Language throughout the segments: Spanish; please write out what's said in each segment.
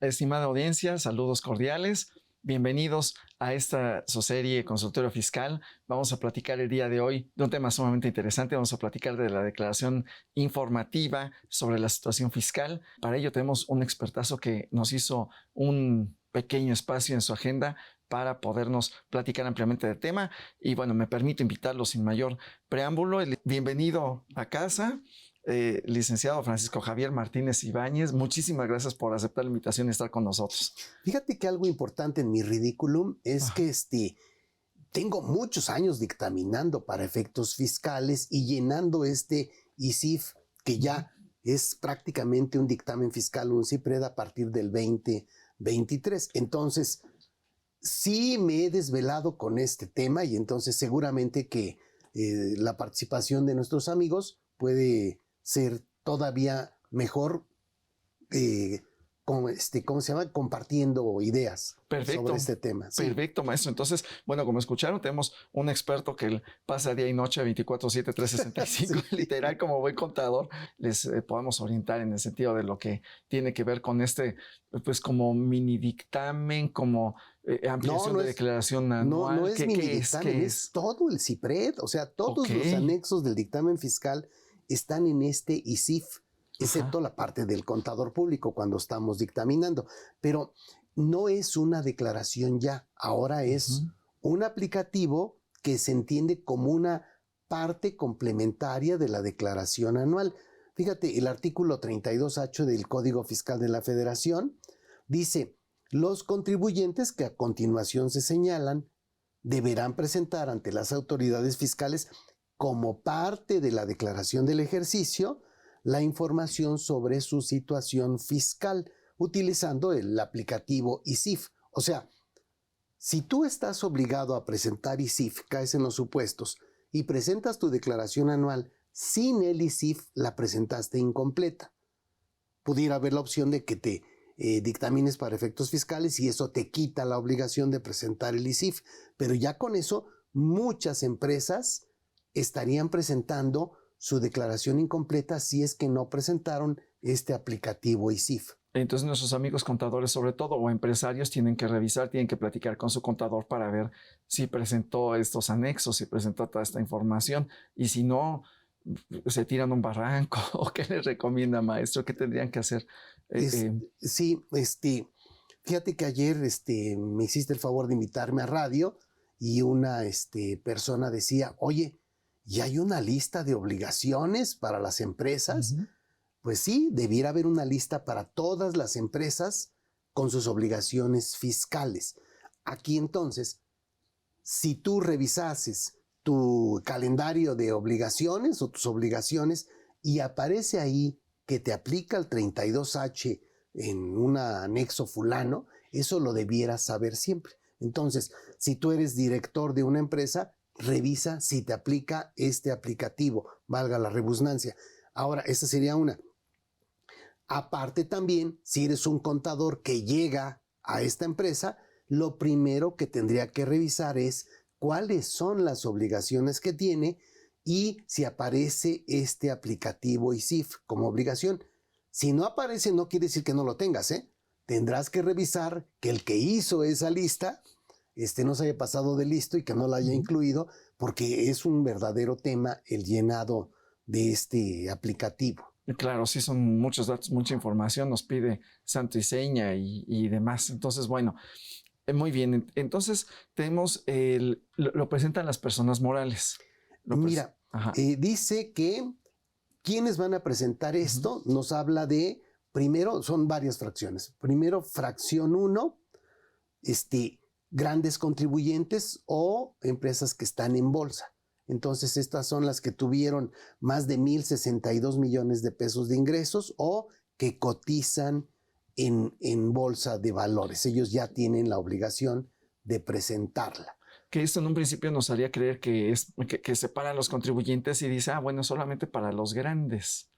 Estimada audiencia, saludos cordiales. Bienvenidos a esta su serie Consultorio Fiscal. Vamos a platicar el día de hoy de un tema sumamente interesante. Vamos a platicar de la declaración informativa sobre la situación fiscal. Para ello tenemos un expertazo que nos hizo un pequeño espacio en su agenda para podernos platicar ampliamente del tema. Y bueno, me permito invitarlo sin mayor preámbulo. Bienvenido a casa. Licenciado Francisco Javier Martínez Ibáñez, muchísimas gracias por aceptar la invitación y estar con nosotros. Fíjate que algo importante en mi ridículum es que tengo muchos años dictaminando para efectos fiscales y llenando este ICIF, que ya es prácticamente un dictamen fiscal, un CIPRED a partir del 2023. Entonces, sí me he desvelado con este tema y entonces seguramente que la participación de nuestros amigos puede ser todavía mejor, ¿cómo se llama? Compartiendo ideas sobre este tema. Sí. Perfecto, maestro. Entonces, bueno, como escucharon, tenemos un experto que pasa día y noche 24/7, 365, sí. Literal, como buen contador, les podemos orientar en el sentido de lo que tiene que ver con pues como mini dictamen, como ampliación de declaración anual. No es mini dictamen, es todo el CIPRED, o sea, todos los anexos del dictamen fiscal están en este ICIF, excepto la parte del contador público cuando estamos dictaminando. Pero no es una declaración ya, ahora es un aplicativo que se entiende como una parte complementaria de la declaración anual. Fíjate, el artículo 32H del Código Fiscal de la Federación dice: los contribuyentes que a continuación se señalan deberán presentar ante las autoridades fiscales como parte de la declaración del ejercicio la información sobre su situación fiscal utilizando el aplicativo ICIF. O sea, si tú estás obligado a presentar ICIF, caes en los supuestos y presentas tu declaración anual sin el ICIF, la presentaste incompleta. Pudiera haber la opción de que te dictamines para efectos fiscales y eso te quita la obligación de presentar el ICIF. Pero ya con eso, muchas empresas estarían presentando su declaración incompleta si es que no presentaron este aplicativo ICIF. Entonces nuestros amigos contadores, sobre todo, o empresarios, tienen que revisar, tienen que platicar con su contador para ver si presentó estos anexos, si presentó toda esta información, y si no, se tiran un barranco. ¿O qué les recomienda, maestro? ¿Qué tendrían que hacer? Sí, fíjate que ayer me hiciste el favor de invitarme a radio y una persona decía: oye, ¿y hay una lista de obligaciones para las empresas? Pues sí, debiera haber una lista para todas las empresas con sus obligaciones fiscales. Aquí entonces, si tú revisases tu calendario de obligaciones o tus obligaciones y aparece ahí que te aplica el 32H en un anexo fulano, eso lo debieras saber siempre. Entonces, si tú eres director de una empresa, revisa si te aplica este aplicativo, valga la redundancia. Ahora, esta sería una. Aparte también, si eres un contador que llega a esta empresa, lo primero que tendría que revisar es cuáles son las obligaciones que tiene y si aparece este aplicativo ICIF como obligación. Si no aparece, no quiere decir que no lo tengas, ¿eh? Tendrás que revisar que el que hizo esa lista no se haya pasado de listo y que no la haya incluido, porque es un verdadero tema el llenado de este aplicativo. Claro, sí, son muchos datos, mucha información, nos pide santo y seña y demás. Entonces, bueno, muy bien. Entonces, tenemos, lo presentan las personas morales. Mira, dice que quienes van a presentar esto, nos habla de, primero, son varias fracciones. Primero, fracción 1, grandes contribuyentes o empresas que están en bolsa. Entonces, estas son las que tuvieron más de 1,062 millones de pesos de ingresos o que cotizan en bolsa de valores. Ellos ya tienen la obligación de presentarla. Que esto en un principio nos haría creer que separa a los contribuyentes y dice, bueno, solamente para los grandes,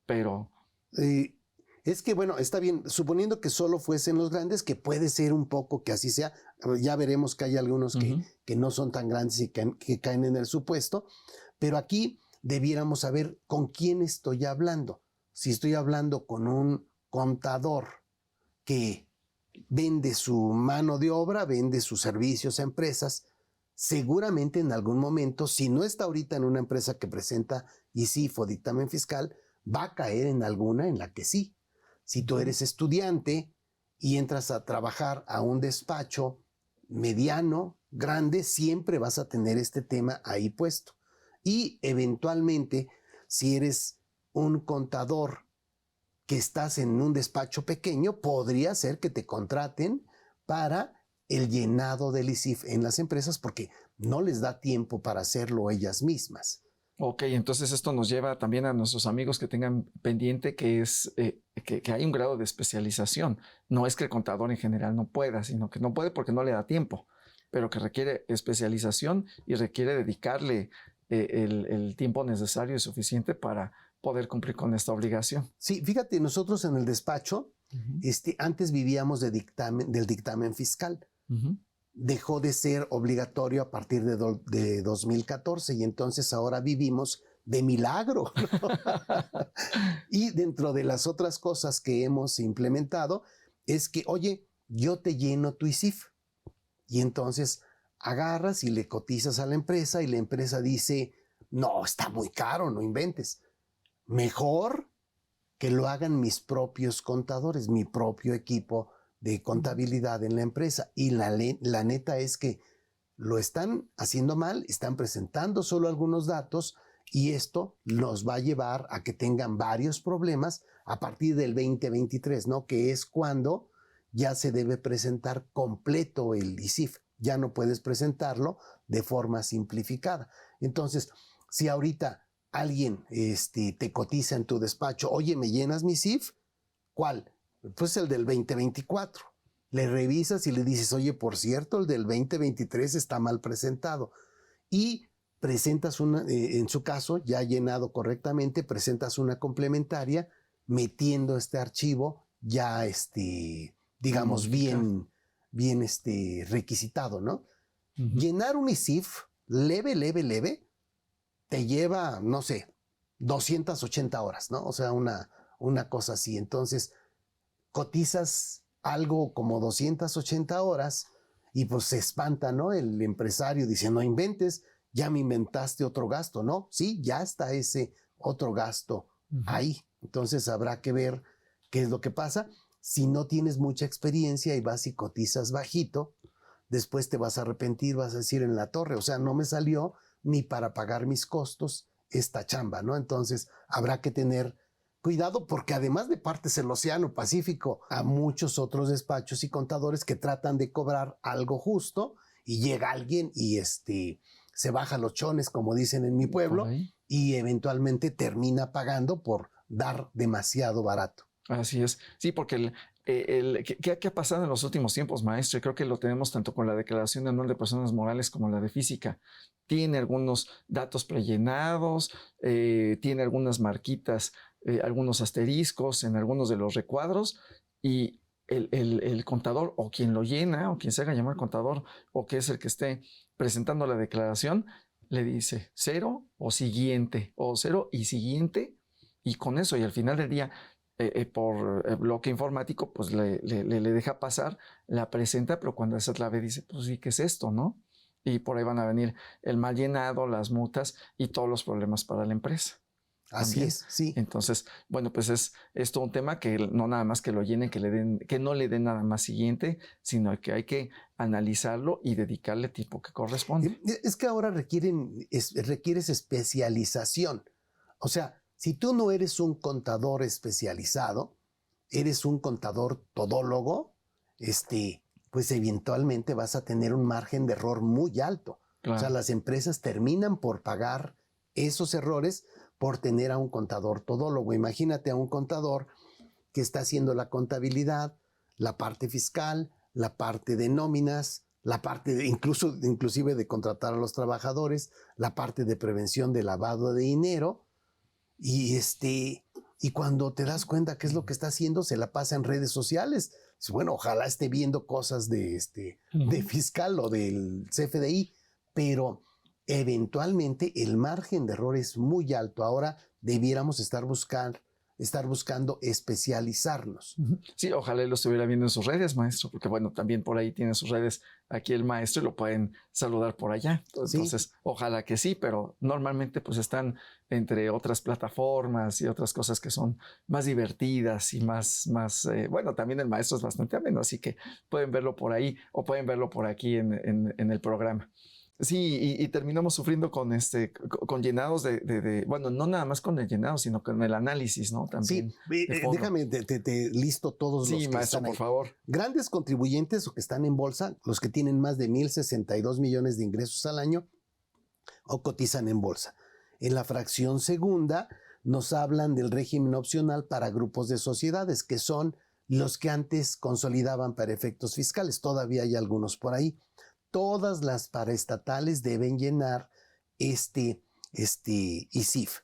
pero... Es que, bueno, está bien, suponiendo que solo fuesen los grandes, que puede ser un poco que así sea, ya veremos que hay algunos que no son tan grandes y que caen en el supuesto, pero aquí debiéramos saber con quién estoy hablando. Si estoy hablando con un contador que vende su mano de obra, vende sus servicios a empresas. Seguramente en algún momento, si no está ahorita en una empresa que presenta ICIF o dictamen fiscal, va a caer en alguna en la que sí. Si tú eres estudiante y entras a trabajar a un despacho mediano, grande, siempre vas a tener este tema ahí puesto. Y eventualmente, si eres un contador que estás en un despacho pequeño, podría ser que te contraten para el llenado del ICIF en las empresas porque no les da tiempo para hacerlo ellas mismas. Ok, entonces esto nos lleva también a nuestros amigos que tengan pendiente que es que hay un grado de especialización. No es que el contador en general no pueda, sino que no puede porque no le da tiempo, pero que requiere especialización y requiere dedicarle el tiempo necesario y suficiente para poder cumplir con esta obligación. Sí, fíjate, nosotros en el despacho, antes vivíamos del dictamen fiscal. Dejó de ser obligatorio a partir de 2014 y entonces ahora vivimos de milagro, ¿no? Y dentro de las otras cosas que hemos implementado es que, oye, yo te lleno tu ICIF y entonces agarras y le cotizas a la empresa y la empresa dice, no, está muy caro, no inventes. Mejor que lo hagan mis propios contadores, mi propio equipo de contabilidad en la empresa. Y la neta es que lo están haciendo mal, están presentando solo algunos datos y esto nos va a llevar a que tengan varios problemas a partir del 2023, ¿no? Que es cuando ya se debe presentar completo el ICIF. Ya no puedes presentarlo de forma simplificada. Entonces, si ahorita alguien te cotiza en tu despacho, oye, ¿me llenas mi ICIF? ¿Cuál? Pues el del 2024. Le revisas y le dices, oye, por cierto, el del 2023 está mal presentado. Y presentas una, en su caso, ya llenado correctamente, presentas una complementaria metiendo este archivo ya, digamos, bien requisitado, ¿no? Llenar un ICIF leve, te lleva, no sé, 280 horas, ¿no? O sea, una cosa así. Entonces, cotizas algo como 280 horas y pues se espanta, ¿no? El empresario dice, no inventes, ya me inventaste otro gasto, ¿no? Sí, ya está ese otro gasto ahí. Entonces habrá que ver qué es lo que pasa. Si no tienes mucha experiencia y vas y cotizas bajito, después te vas a arrepentir, vas a decir en la torre, o sea, no me salió ni para pagar mis costos esta chamba, ¿no? Entonces habrá que tener cuidado porque además de partes el Océano Pacífico a muchos otros despachos y contadores que tratan de cobrar algo justo y llega alguien y se baja los chones, como dicen en mi pueblo, y eventualmente termina pagando por dar demasiado barato. Así es. Sí, porque ¿qué ha pasado en los últimos tiempos, maestro? Y creo que lo tenemos tanto con la Declaración Anual de Personas Morales como la de Física. Tiene algunos datos prellenados, tiene algunas marquitas, algunos asteriscos en algunos de los recuadros y el contador o quien lo llena o quien se haga llamar contador o que es el que esté presentando la declaración, le dice 0 o siguiente o 0 y siguiente y con eso y al final del día por bloque informático, pues le deja pasar, la presenta, pero cuando esa la ve dice, pues sí, ¿qué es esto, no? Y por ahí van a venir el mal llenado, las multas y todos los problemas para la empresa. Así También. es, sí. Entonces, bueno, pues es todo un tema que no nada más que lo llenen, que no le den nada más siguiente, sino que hay que analizarlo y dedicarle tiempo que corresponde. Es que ahora requieres especialización. O sea, si tú no eres un contador especializado, eres un contador todólogo, pues eventualmente vas a tener un margen de error muy alto. Claro. O sea, las empresas terminan por pagar esos errores por tener a un contador todólogo. Imagínate a un contador que está haciendo la contabilidad, la parte fiscal, la parte de nóminas, la parte inclusive de contratar a los trabajadores, la parte de prevención de lavado de dinero. Y cuando te das cuenta qué es lo que está haciendo, se la pasa en redes sociales. Bueno, ojalá esté viendo cosas de fiscal o del CFDI, pero eventualmente el margen de error es muy alto. Ahora debiéramos estar estar buscando especializarnos. Sí, ojalá él lo estuviera viendo en sus redes, maestro, porque bueno, también por ahí tiene sus redes aquí el maestro y lo pueden saludar por allá. Entonces, Sí. ojalá que sí, pero normalmente pues están entre otras plataformas y otras cosas que son más divertidas y bueno, también el maestro es bastante ameno, así que pueden verlo por ahí o pueden verlo por aquí en el programa. Sí, y terminamos sufriendo con llenados bueno, no nada más con el llenado, sino con el análisis, ¿no? Sí, También de fondo. déjame, te listo todos los Sí, que maestro, están por ahí. favor. Grandes contribuyentes o que están en bolsa, los que tienen más de 1,062 millones de ingresos al año o cotizan en bolsa. En la fracción segunda nos hablan del régimen opcional para grupos de sociedades, que son los que antes consolidaban para efectos fiscales. Todavía hay algunos por ahí. Todas las paraestatales deben llenar este ISIF.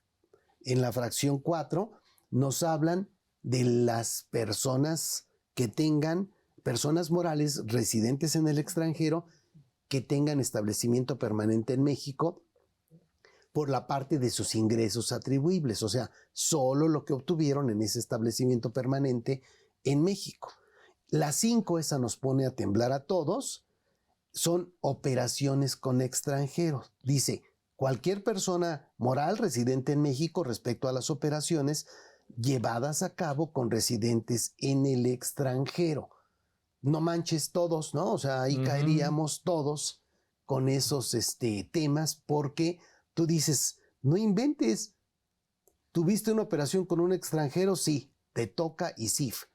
En la fracción 4 nos hablan de las personas que tengan, personas morales residentes en el extranjero, que tengan establecimiento permanente en México por la parte de sus ingresos atribuibles, o sea, solo lo que obtuvieron en ese establecimiento permanente en México. La 5, esa nos pone a temblar a todos, son operaciones con extranjeros. Dice, cualquier persona moral residente en México respecto a las operaciones llevadas a cabo con residentes en el extranjero. No manches todos, ¿no? O sea, ahí caeríamos todos con esos temas, porque tú dices, no inventes, ¿tuviste una operación con un extranjero? Sí, te toca ISIF.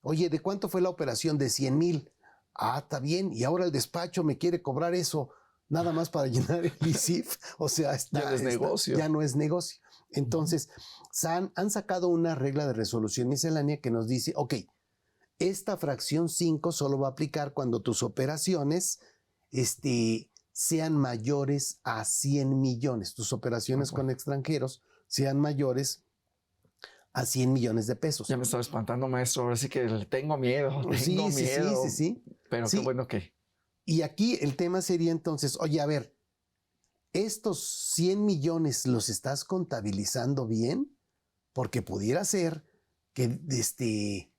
Oye, ¿de cuánto fue la operación? De 100,000. Ah, está bien, y ahora el despacho me quiere cobrar eso, nada más para llenar el ISIF. O sea, ya no es negocio. Ya no es negocio. Entonces, han sacado una regla de resolución miscelánea que nos dice, ok, esta fracción 5 solo va a aplicar cuando tus operaciones sean mayores a 100 millones. Tus operaciones con extranjeros sean mayores a 100 millones de pesos. Ya me estaba espantando, maestro. Ahora sí que tengo miedo, tengo miedo. Sí. Pero sí. qué bueno que... Y aquí el tema sería entonces, oye, a ver, ¿estos 100 millones los estás contabilizando bien? Porque pudiera ser que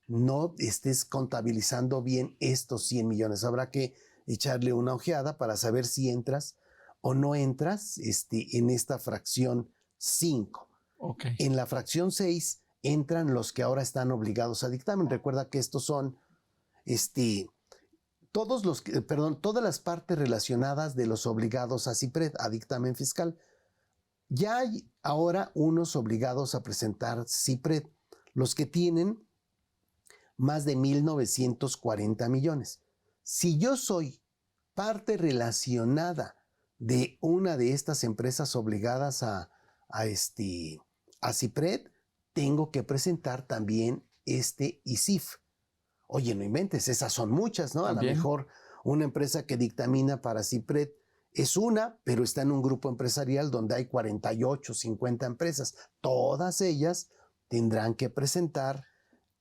no estés contabilizando bien estos 100 millones. Habrá que echarle una ojeada para saber si entras o no entras en esta fracción 5. Okay. En la fracción 6 entran los que ahora están obligados a dictamen. Recuerda que estos son todas las partes relacionadas de los obligados a CIPRED, a dictamen fiscal. Ya hay ahora unos obligados a presentar CIPRED, los que tienen más de 1,940 millones. Si yo soy parte relacionada de una de estas empresas obligadas a CIPRED, tengo que presentar también este ISIF. Oye, no inventes, esas son muchas, ¿no? ¿También? A lo mejor una empresa que dictamina para CIPRED es una, pero está en un grupo empresarial donde hay 48, 50 empresas. Todas ellas tendrán que presentar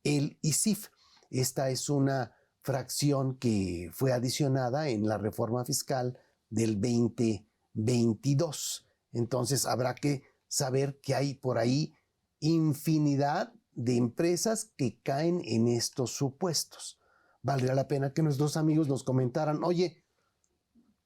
el ISIF. Esta es una fracción que fue adicionada en la reforma fiscal del 2022. Entonces habrá que saber que hay por ahí infinidad de empresas que caen en estos supuestos. Valdría la pena que nuestros amigos nos comentaran, oye,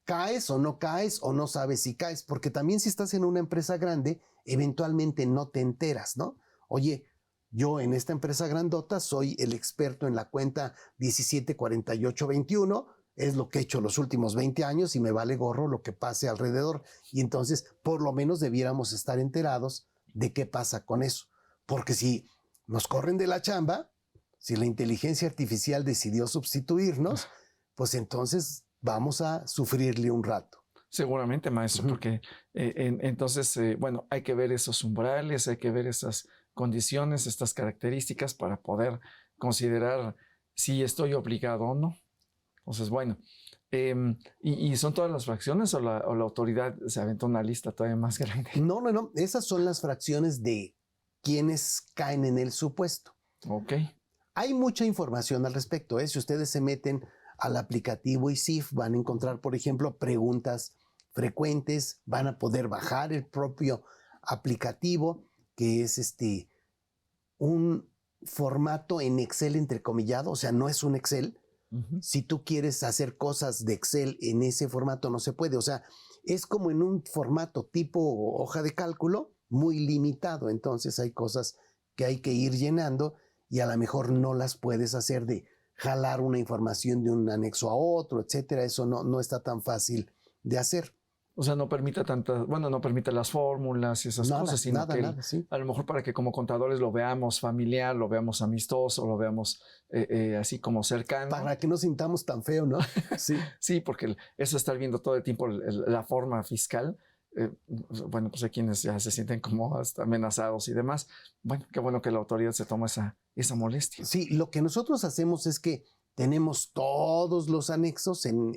¿caes o no sabes si caes? Porque también si estás en una empresa grande, eventualmente no te enteras, ¿no? Oye, yo en esta empresa grandota soy el experto en la cuenta 174821, es lo que he hecho los últimos 20 años y me vale gorro lo que pase alrededor. Y entonces, por lo menos debiéramos estar enterados de qué pasa con eso. Porque si nos corren de la chamba, si la inteligencia artificial decidió sustituirnos, pues entonces vamos a sufrirle un rato. Seguramente, maestro, porque entonces, bueno, hay que ver esos umbrales, hay que ver esas condiciones, estas características para poder considerar si estoy obligado o no. Entonces, bueno, ¿y son todas las fracciones o la autoridad se aventó una lista todavía más grande? No. Esas son las fracciones de quienes caen en el supuesto. Ok. Hay mucha información al respecto. Si ustedes se meten al aplicativo ISIF, van a encontrar, por ejemplo, preguntas frecuentes, van a poder bajar el propio aplicativo, que es un formato en Excel entrecomillado, o sea, no es un Excel. Si tú quieres hacer cosas de Excel en ese formato, no se puede. O sea, es como en un formato tipo hoja de cálculo muy limitado. Entonces hay cosas que hay que ir llenando y a lo mejor no las puedes hacer de jalar una información de un anexo a otro, etcétera. Eso no está tan fácil de hacer. O sea, no permite no permite las fórmulas y esas cosas, sino que sí. A lo mejor para que como contadores lo veamos familiar, lo veamos amistoso, lo veamos así como cercano. Para que no sintamos tan feo, ¿no? Sí. Sí, porque eso estar viendo todo el tiempo la forma fiscal, bueno, pues hay quienes ya se sienten como hasta amenazados y demás. Bueno, qué bueno que la autoridad se toma esa molestia. Sí, lo que nosotros hacemos es que tenemos todos los anexos en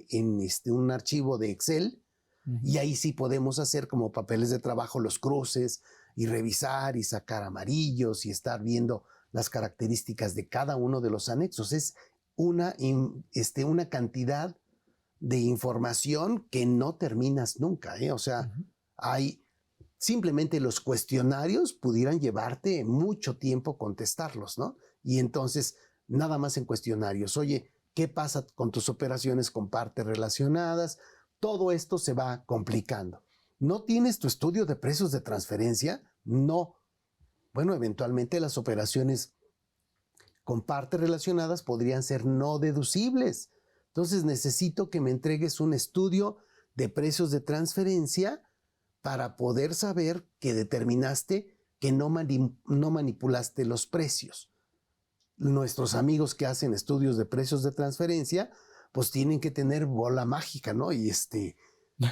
un archivo de Excel. Y ahí sí podemos hacer como papeles de trabajo los cruces y revisar y sacar amarillos y estar viendo las características de cada uno de los anexos. Es una cantidad de información que no terminas nunca, ¿eh? O sea, hay simplemente los cuestionarios pudieran llevarte mucho tiempo contestarlos, ¿no? Y entonces, nada más en cuestionarios. Oye, ¿qué pasa con tus operaciones con partes relacionadas? Todo esto se va complicando. ¿No tienes tu estudio de precios de transferencia? No. Bueno, eventualmente las operaciones con partes relacionadas podrían ser no deducibles. Entonces necesito que me entregues un estudio de precios de transferencia para poder saber que determinaste que no manipulaste los precios. Nuestros amigos que hacen estudios de precios de transferencia pues tienen que tener bola mágica, ¿no? Y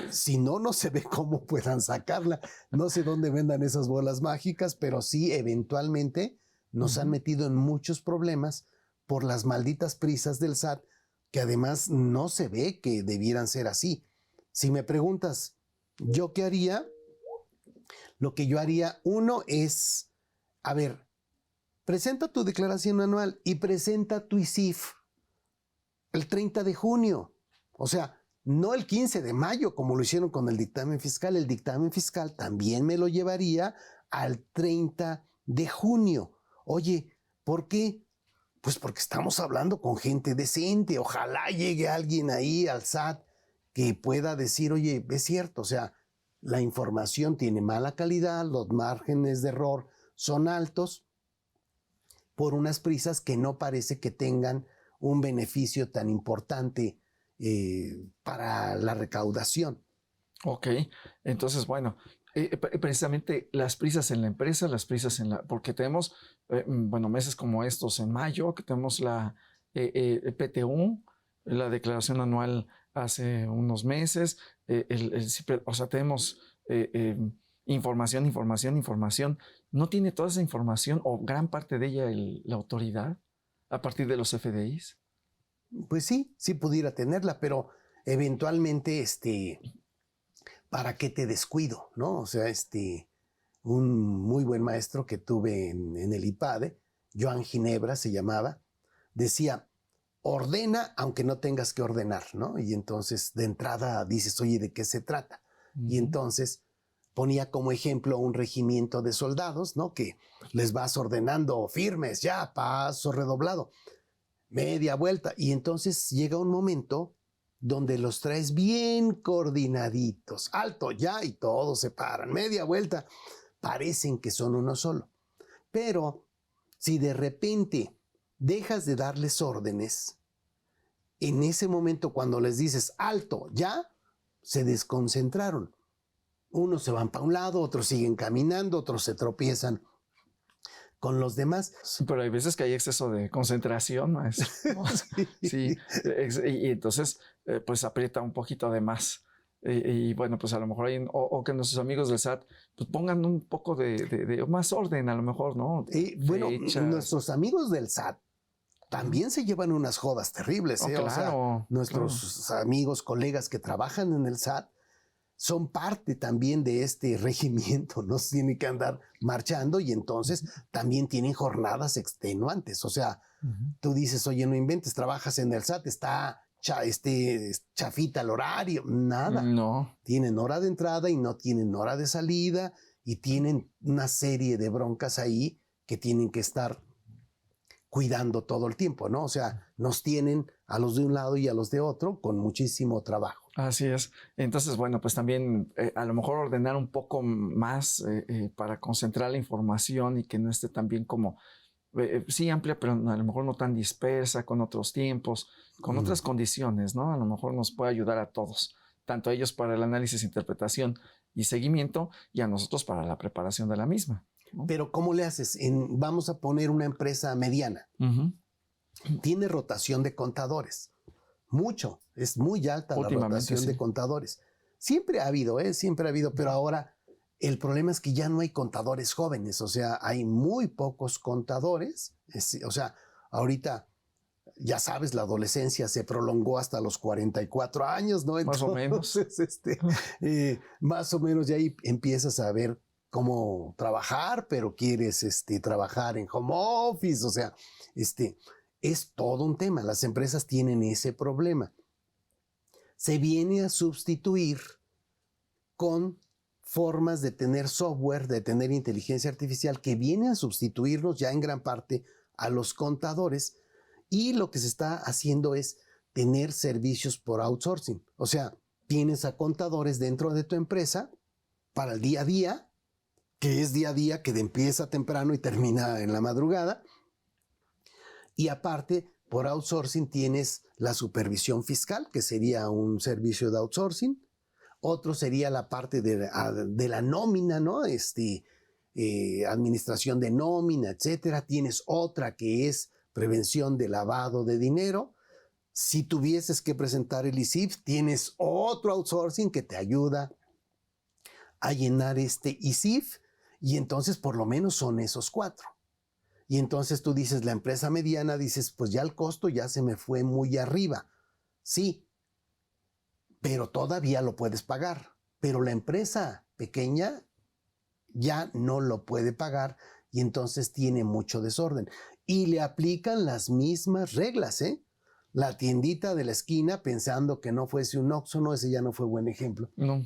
si no se ve cómo puedan sacarla. No sé dónde vendan esas bolas mágicas, pero sí, eventualmente nos han metido en muchos problemas por las malditas prisas del SAT, que además no se ve que debieran ser así. Si me preguntas, ¿yo qué haría? Lo que yo haría, uno es, a ver, presenta tu declaración anual y presenta tu ISIF el 30 de junio. O sea, no el 15 de mayo, como lo hicieron con el dictamen fiscal. El dictamen fiscal también me lo llevaría al 30 de junio. Oye, ¿por qué? Pues porque estamos hablando con gente decente. Ojalá llegue alguien ahí al SAT que pueda decir, oye, es cierto, o sea, la información tiene mala calidad, los márgenes de error son altos por unas prisas que no parece que tengan un beneficio tan importante para la recaudación. Ok, entonces, bueno, precisamente las prisas en la empresa, las prisas porque tenemos, meses como estos en mayo, que tenemos la PTU, la declaración anual hace unos meses, o sea, tenemos información. ¿No tiene toda esa información o gran parte de ella la autoridad a partir de los FDIs? Pues sí pudiera tenerla, pero eventualmente, ¿para qué te descuido? ¿No? O sea, un muy buen maestro que tuve en el IPADE, Joan Ginebra se llamaba, decía, ordena aunque no tengas que ordenar, ¿no? Y entonces de entrada dices, oye, ¿de qué se trata? Y entonces ponía como ejemplo un regimiento de soldados, ¿no? Que les vas ordenando firmes, ya, paso redoblado, media vuelta. Y entonces llega un momento donde los traes bien coordinaditos, alto ya, y todos se paran, media vuelta, parecen que son uno solo. Pero si de repente dejas de darles órdenes, en ese momento cuando les dices alto ya, se desconcentraron. Unos se van para un lado, otros siguen caminando, otros se tropiezan con los demás. Sí, pero hay veces que hay exceso de concentración, maestro. Sí, y entonces pues aprieta un poquito de más. Y bueno, pues a lo mejor hay, o que nuestros amigos del SAT pues pongan un poco de más orden, a lo mejor, ¿no? Bueno, nuestros amigos del SAT también se llevan unas jodas terribles, ¿eh? Claro, o sea, nuestros amigos, colegas que trabajan en el SAT son parte también de este regimiento, no tienen que andar marchando y entonces también tienen jornadas extenuantes. O sea, tú dices, oye, no inventes, trabajas en el SAT, está chafita el horario, nada. No. Tienen hora de entrada y no tienen hora de salida y tienen una serie de broncas ahí que tienen que estar cuidando todo el tiempo, ¿no? O sea, nos tienen a los de un lado y a los de otro con muchísimo trabajo. Así es. Entonces, bueno, pues también a lo mejor ordenar un poco más para concentrar la información y que no esté tan bien como, sí amplia, pero a lo mejor no tan dispersa, con otros tiempos, con otras condiciones, ¿no? A lo mejor nos puede ayudar a todos, tanto a ellos para el análisis, interpretación y seguimiento, y a nosotros para la preparación de la misma, ¿no? Pero ¿cómo le haces? Vamos a poner una empresa mediana. Tiene rotación de contadores. Mucho. Es muy alta la rotación de contadores. Siempre ha habido, pero ahora el problema es que ya no hay contadores jóvenes. O sea, hay muy pocos contadores. O sea, ahorita, ya sabes, la adolescencia se prolongó hasta los 44 años, ¿no? Más o menos. Más o menos ya ahí empiezas a ver cómo trabajar, pero quieres trabajar en home office. O sea, es todo un tema. Las empresas tienen ese problema. Se viene a sustituir con formas de tener software, de tener inteligencia artificial, que viene a sustituirnos ya en gran parte a los contadores, y lo que se está haciendo es tener servicios por outsourcing. O sea, tienes a contadores dentro de tu empresa para el día a día, que es día a día, que empieza temprano y termina en la madrugada. Y aparte, por outsourcing tienes la supervisión fiscal, que sería un servicio de outsourcing. Otro sería la parte de la nómina, ¿no? Administración de nómina, etcétera. Tienes otra que es prevención de lavado de dinero. Si tuvieses que presentar el ISIF, tienes otro outsourcing que te ayuda a llenar este ISIF, y entonces por lo menos son esos 4. Y entonces tú dices, la empresa mediana, dices, pues ya el costo ya se me fue muy arriba. Sí, pero todavía lo puedes pagar. Pero la empresa pequeña ya no lo puede pagar, y entonces tiene mucho desorden. Y le aplican las mismas reglas, ¿eh? La tiendita de la esquina, pensando que no fuese un Oxxo, no, ese ya no fue buen ejemplo. No.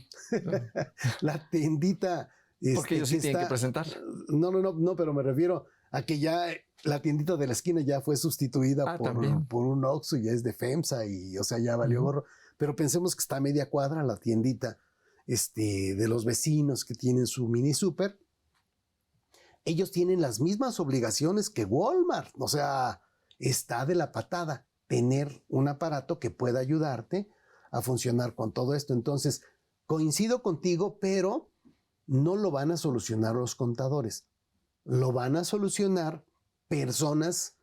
La tiendita... Porque ellos sí tienen que presentar. No, pero me refiero a que ya la tiendita de la esquina ya fue sustituida por un Oxxo, ya es de FEMSA, y o sea, ya valió gorro. Pero pensemos que está a media cuadra la tiendita de los vecinos que tienen su mini súper. Ellos tienen las mismas obligaciones que Walmart. O sea, está de la patada tener un aparato que pueda ayudarte a funcionar con todo esto. Entonces, coincido contigo, pero no lo van a solucionar los contadores. Lo van a solucionar personas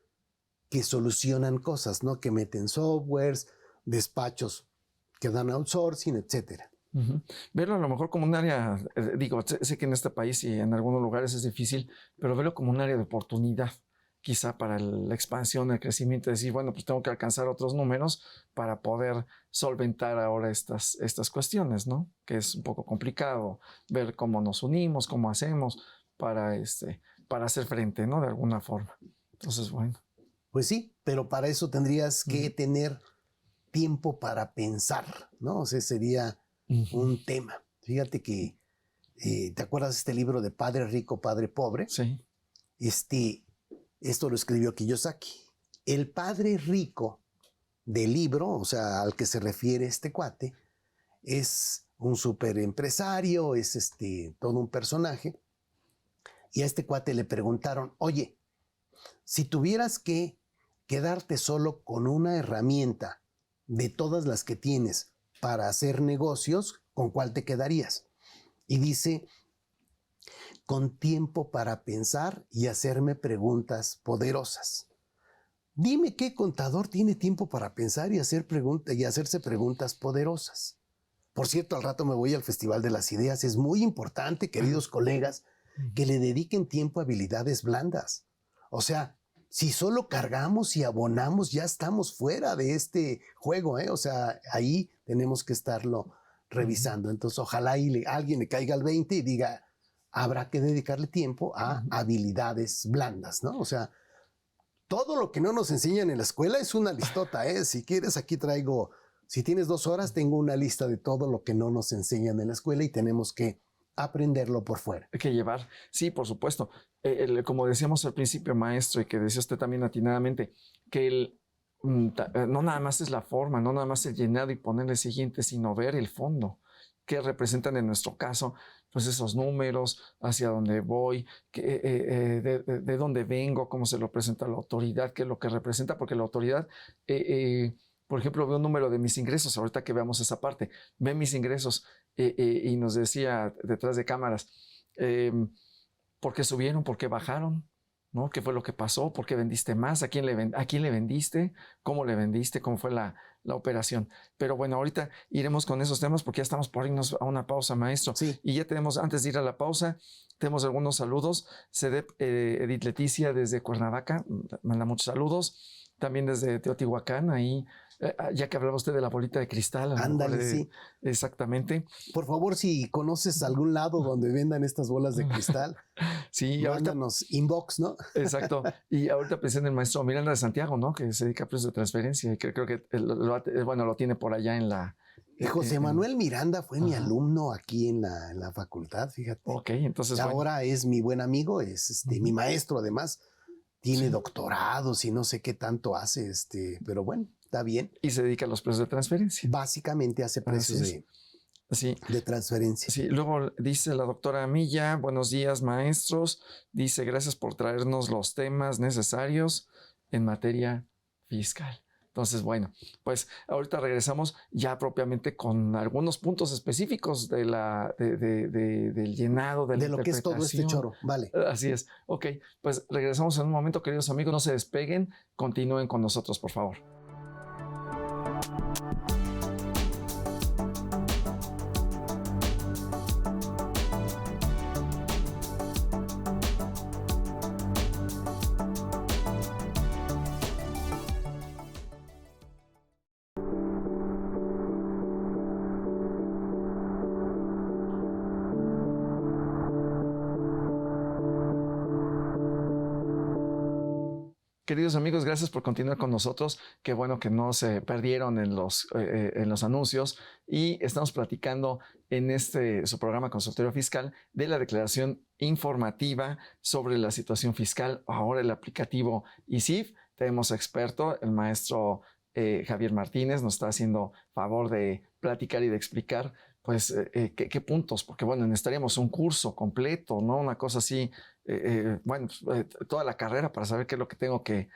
que solucionan cosas, ¿no? Que meten softwares, despachos que dan outsourcing, etcétera. Verlo a lo mejor como un área, digo, sé que en este país y en algunos lugares es difícil, pero verlo como un área de oportunidad, quizá para la expansión, el crecimiento, decir, bueno, pues tengo que alcanzar otros números para poder solventar ahora estas cuestiones, ¿no? Que es un poco complicado ver cómo nos unimos, cómo hacemos para hacer frente, ¿no? De alguna forma. Entonces, bueno. Pues sí, pero para eso tendrías que tener tiempo para pensar, ¿no? O sea, sería un tema. Fíjate que, ¿te acuerdas de este libro de Padre Rico, Padre Pobre? Sí. Esto lo escribió Kiyosaki. El padre rico del libro, o sea, al que se refiere este cuate, es un súper empresario, es todo un personaje. Y a este cuate le preguntaron, oye, si tuvieras que quedarte solo con una herramienta de todas las que tienes para hacer negocios, ¿con cuál te quedarías? Y dice, con tiempo para pensar y hacerme preguntas poderosas. Dime qué contador tiene tiempo para pensar y hacerse preguntas poderosas. Por cierto, al rato me voy al Festival de las Ideas. Es muy importante, queridos colegas, que le dediquen tiempo a habilidades blandas. O sea, si solo cargamos y abonamos, ya estamos fuera de este juego, ¿eh? O sea, ahí tenemos que estarlo revisando. Entonces, ojalá alguien le caiga al 20 y diga, habrá que dedicarle tiempo a habilidades blandas, ¿no? O sea, todo lo que no nos enseñan en la escuela es una listota, ¿eh? Si quieres, aquí traigo, si tienes 2 horas, tengo una lista de todo lo que no nos enseñan en la escuela y tenemos que aprenderlo por fuera. Hay que llevar, sí, por supuesto. Como decíamos al principio, maestro, y que decía usted también atinadamente, que no nada más es la forma, no nada más el llenado y ponerle siguiente, sino ver el fondo, que representan en nuestro caso, pues esos números, hacia dónde voy, de dónde vengo, cómo se lo presenta la autoridad, qué es lo que representa, porque la autoridad, por ejemplo, ve un número de mis ingresos, ahorita que veamos esa parte, ve mis ingresos y nos decía detrás de cámaras, ¿por qué subieron? ¿Por qué bajaron? ¿No? ¿Qué fue lo que pasó? ¿Por qué vendiste más? ¿A quién le vendiste? ¿Cómo le vendiste? ¿Cómo fue la operación? Pero bueno, ahorita iremos con esos temas porque ya estamos por irnos a una pausa, maestro. Sí. Y ya tenemos, antes de ir a la pausa, tenemos algunos saludos. Edith Leticia desde Cuernavaca, manda muchos saludos. También desde Teotihuacán, ahí, ya que hablaba usted de la bolita de cristal. Ándale, sí. Exactamente. Por favor, si conoces algún lado donde vendan estas bolas de cristal, sí, mándanos ahorita, inbox, ¿no? Exacto. Y ahorita pensé en el maestro Miranda de Santiago, ¿no? Que se dedica a precios de transferencia y creo que lo tiene por allá en la... José Manuel Miranda fue mi alumno aquí en la facultad, fíjate. Ok, entonces... Ahora es mi buen amigo, es mi maestro además. Tiene doctorados y no sé qué tanto hace, pero bueno, está bien. Y se dedica a los precios de transferencia. Básicamente hace precios de transferencia. Sí, luego dice la doctora Milla, buenos días maestros, dice gracias por traernos los temas necesarios en materia fiscal. Entonces, bueno, pues ahorita regresamos ya propiamente con algunos puntos específicos del llenado, de lo que es todo este choro, vale. Así es. Ok, pues regresamos en un momento, queridos amigos, no se despeguen, continúen con nosotros, por favor. Queridos amigos, gracias por continuar con nosotros. Qué bueno que no se perdieron en los anuncios y estamos platicando en su programa Consultorio Fiscal de la declaración informativa sobre la situación fiscal. Ahora el aplicativo ISIF. Tenemos experto, el maestro Javier Martínez, nos está haciendo favor de platicar y de explicar pues qué puntos, porque bueno, necesitaríamos un curso completo, ¿no? Una cosa así, toda la carrera para saber qué es lo que tengo que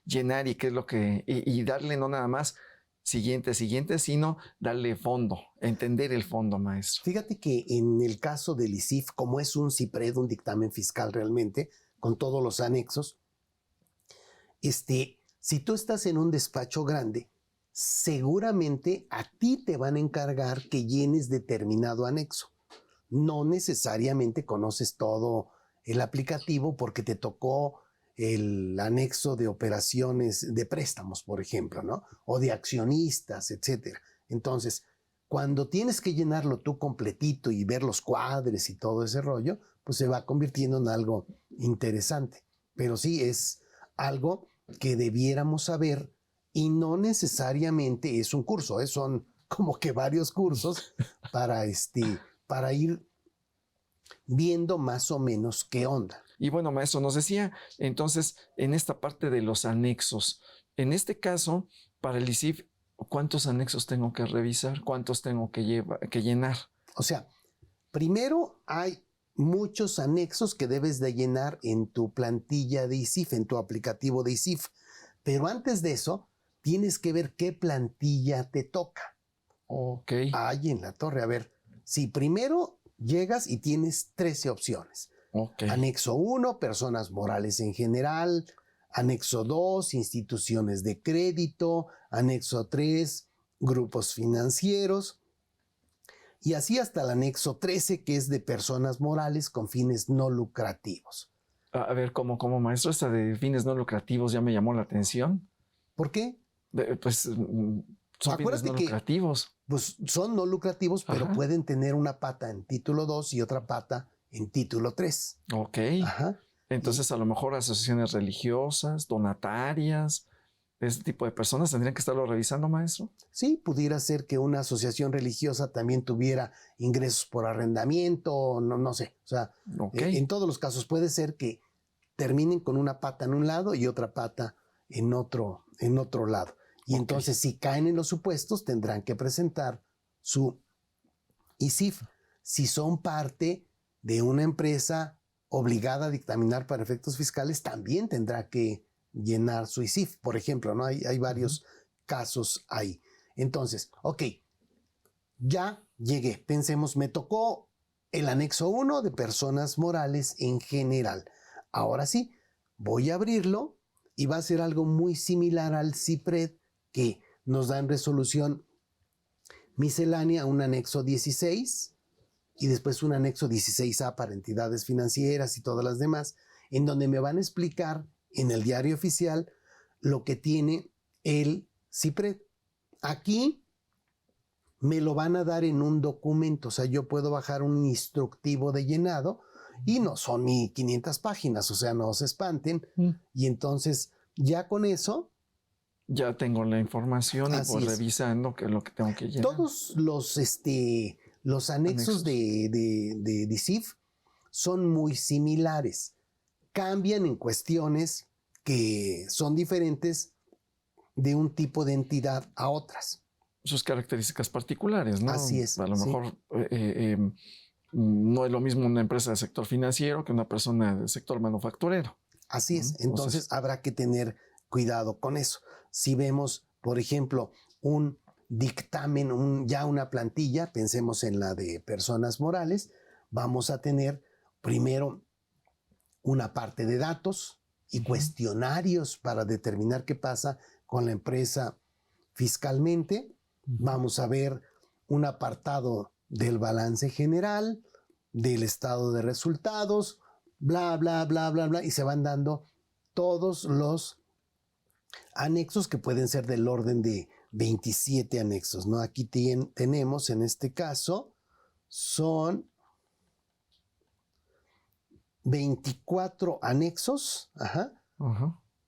llenar y qué es lo que, y darle no nada más siguiente, sino darle fondo, entender el fondo, maestro. Fíjate que en el caso del ISIF, como es un CIPRED, un dictamen fiscal realmente, con todos los anexos, si tú estás en un despacho grande, seguramente a ti te van a encargar que llenes determinado anexo. No necesariamente conoces todo el aplicativo porque te tocó el anexo de operaciones de préstamos, por ejemplo, ¿no? O de accionistas, etcétera. Entonces, cuando tienes que llenarlo tú completito y ver los cuadres y todo ese rollo, pues se va convirtiendo en algo interesante. Pero sí es algo que debiéramos saber y no necesariamente es un curso, son como que varios cursos para ir viendo más o menos qué onda. Y bueno, maestro, nos decía entonces en esta parte de los anexos, en este caso, para el ISIF, ¿cuántos anexos tengo que revisar? ¿Cuántos tengo que llenar? O sea, primero hay muchos anexos que debes de llenar en tu plantilla de ISIF, en tu aplicativo de ISIF. Pero antes de eso, tienes que ver qué plantilla te toca. Ok. Ahí en la torre, a ver, si primero llegas y tienes 13 opciones. Okay. Anexo 1, personas morales en general. Anexo 2, instituciones de crédito. Anexo 3, grupos financieros. Y así hasta el anexo 13, que es de personas morales con fines no lucrativos. A ver, como maestro, esta de fines no lucrativos ya me llamó la atención. ¿Por qué? Pues son fines no lucrativos. Pues son no lucrativos, pero pueden tener una pata en título 2 y otra pata en título 3. Ok. Ajá. Entonces, a lo mejor asociaciones religiosas, donatarias, este tipo de personas tendrían que estarlo revisando, maestro. Sí, pudiera ser que una asociación religiosa también tuviera ingresos por arrendamiento, no sé. O sea, Okay. en todos los casos puede ser que terminen con una pata en un lado y otra pata en otro lado. Y entonces, si caen en los supuestos, tendrán que presentar su ICIF. Si son parte de una empresa obligada a dictaminar para efectos fiscales, también tendrá que llenar su ICIF, por ejemplo, ¿no? Hay varios casos ahí. Entonces, ok, ya llegué. Pensemos, me tocó el anexo 1 de personas morales en general. Ahora sí, voy a abrirlo y va a ser algo muy similar al CIPRED que nos da en resolución miscelánea un anexo 16 y después un anexo 16A para entidades financieras y todas las demás, en donde me van a explicar en el diario oficial lo que tiene el CIPRED. Aquí me lo van a dar en un documento, o sea, yo puedo bajar un instructivo de llenado y no son ni 500 páginas, o sea, no se espanten. Y entonces, ya con eso... Ya tengo la información y pues revisando que es lo que tengo que llenar. Todos los anexos de DICIF son muy similares. Cambian en cuestiones que son diferentes de un tipo de entidad a otras. Sus características particulares, ¿no? Así es. A lo mejor no es lo mismo una empresa del sector financiero que una persona del sector manufacturero. Así es. Entonces habrá que tener cuidado con eso. Si vemos, por ejemplo, un dictamen, ya una plantilla, pensemos en la de personas morales, vamos a tener primero una parte de datos y cuestionarios para determinar qué pasa con la empresa fiscalmente. Vamos a ver un apartado del balance general, del estado de resultados, bla, bla, bla, bla, bla, y se van dando todos los anexos que pueden ser del orden de 27 anexos, ¿no? Aquí tenemos, en este caso, son 24 anexos,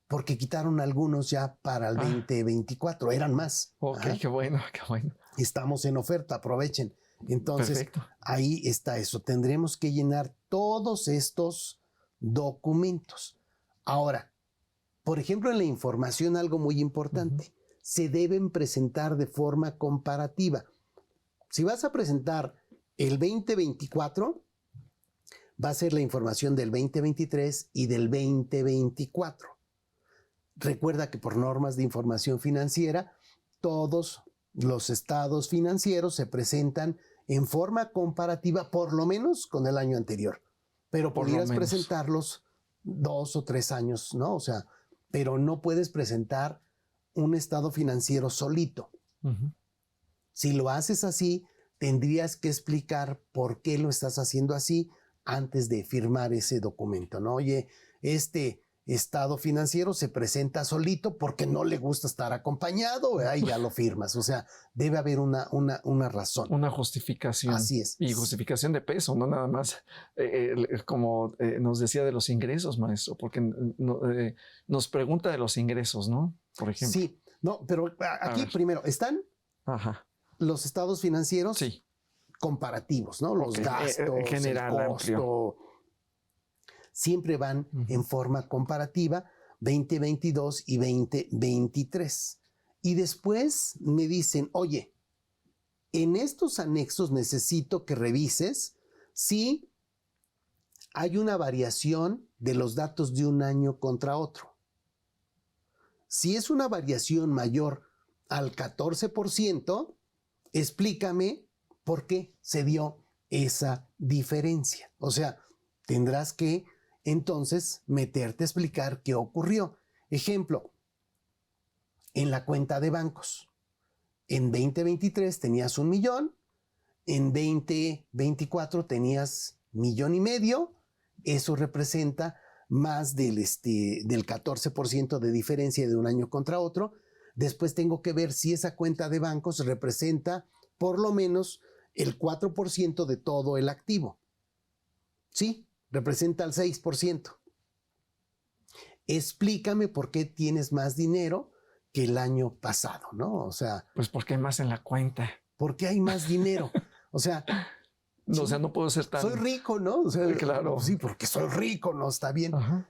porque quitaron algunos ya para el 2024, eran más. Ok, qué bueno, qué bueno. Estamos en oferta, aprovechen. Entonces, perfecto. Ahí está eso. Tendremos que llenar todos estos documentos. Ahora, por ejemplo, en la información, algo muy importante, se deben presentar de forma comparativa. Si vas a presentar el 2024, va a ser la información del 2023 y del 2024. Recuerda que por normas de información financiera, todos los estados financieros se presentan en forma comparativa, por lo menos con el año anterior. Pero pudieras presentarlos 2 o 3 años, ¿no? O sea, pero no puedes presentar un estado financiero solito. Si lo haces así, tendrías que explicar por qué lo estás haciendo así antes de firmar ese documento, ¿no? Oye, este estado financiero se presenta solito porque no le gusta estar acompañado, ¿verdad? Y ya lo firmas. O sea, debe haber una razón. Una justificación. Así es. Y justificación de peso, no nada más como nos decía de los ingresos, maestro, porque nos pregunta de los ingresos, ¿no? Por ejemplo. Sí, no, pero aquí primero están los estados financieros comparativos, ¿no? Los gastos, general, el costo. Amplio. Siempre van en forma comparativa 2022 y 2023. Y después me dicen, oye, en estos anexos necesito que revises si hay una variación de los datos de un año contra otro. Si es una variación mayor al 14%, explícame por qué se dio esa diferencia. O sea, tendrás que entonces meterte a explicar qué ocurrió. Ejemplo, en la cuenta de bancos. En 2023 tenías 1 millón, en 2024 tenías 1,5 millones. Eso representa más del 14% de diferencia de un año contra otro. Después tengo que ver si esa cuenta de bancos representa por lo menos el 4% de todo el activo. ¿Sí? Representa el 6%. Explícame por qué tienes más dinero que el año pasado, ¿no? O sea, Pues porque hay más en la cuenta. porque hay más dinero. O sea, No, o sea, no puedo ser tan... soy rico, ¿no? O sea, claro. Sí, porque soy rico, ¿no? Está bien. Ajá.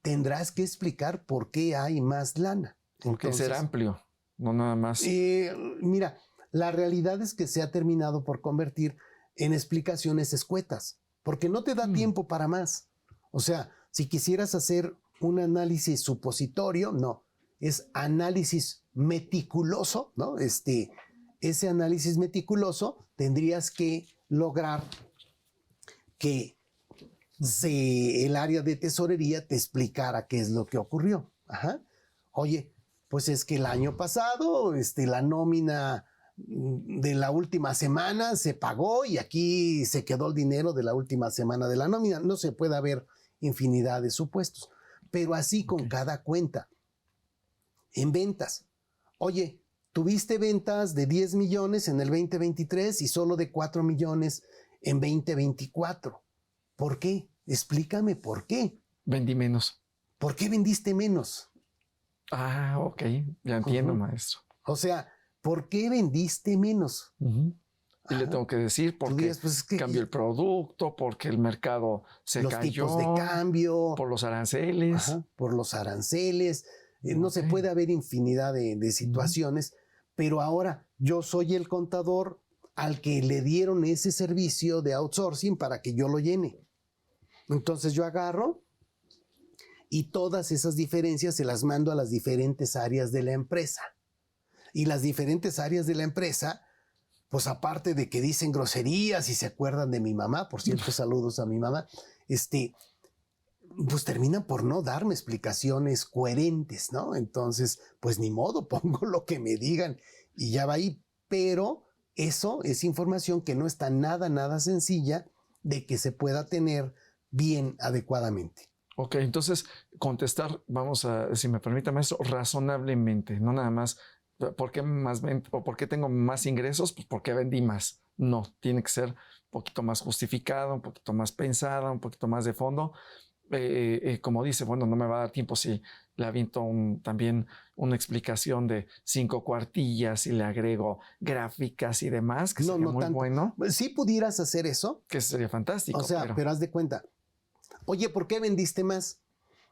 Tendrás que explicar por qué hay más lana. Porque ser amplio, no nada más. Mira, la realidad es que se ha terminado por convertir en explicaciones escuetas, porque no te da tiempo para más. O sea, si quisieras hacer un análisis supositorio, no, es análisis meticuloso, ¿no? Ese análisis meticuloso tendrías que lograr que el área de tesorería te explicara qué es lo que ocurrió. Ajá. Oye, pues es que el año pasado la nómina de la última semana se pagó y aquí se quedó el dinero de la última semana de la nómina. No se puede haber infinidad de supuestos, pero así con cada cuenta. En ventas, oye, tuviste ventas de 10 millones en el 2023 y solo de 4 millones en 2024. ¿Por qué? Explícame por qué. Vendí menos. ¿Por qué vendiste menos? Ah, ok, ya entiendo, maestro. O sea, ¿por qué vendiste menos? Y le tengo que decir porque pues, cambió el producto, porque el mercado se los cayó. Los tipos de cambio. Por los aranceles. Ajá, por los aranceles. No se puede haber infinidad de situaciones, pero ahora yo soy el contador al que le dieron ese servicio de outsourcing para que yo lo llene. Entonces yo agarro y todas esas diferencias se las mando a las diferentes áreas de la empresa. Y las diferentes áreas de la empresa, pues aparte de que dicen groserías y se acuerdan de mi mamá, por cierto, saludos a mi mamá, pues terminan por no darme explicaciones coherentes, ¿no? Entonces, pues ni modo, pongo lo que me digan y ya va ahí. Pero eso es información que no está nada sencilla de que se pueda tener bien adecuadamente. Ok, entonces contestar, vamos a, si me permite, maestro, razonablemente, no nada más, ¿por qué más o por qué tengo más ingresos? Pues porque vendí más. No, tiene que ser un poquito más justificada, un poquito más pensada, un poquito más de fondo. Como dice, bueno, no me va a dar tiempo si le aviento también una explicación de 5 cuartillas y le agrego gráficas y demás, que sería muy bueno. Si pudieras hacer eso. Que sería fantástico. O sea, pero haz de cuenta. Oye, ¿por qué vendiste más?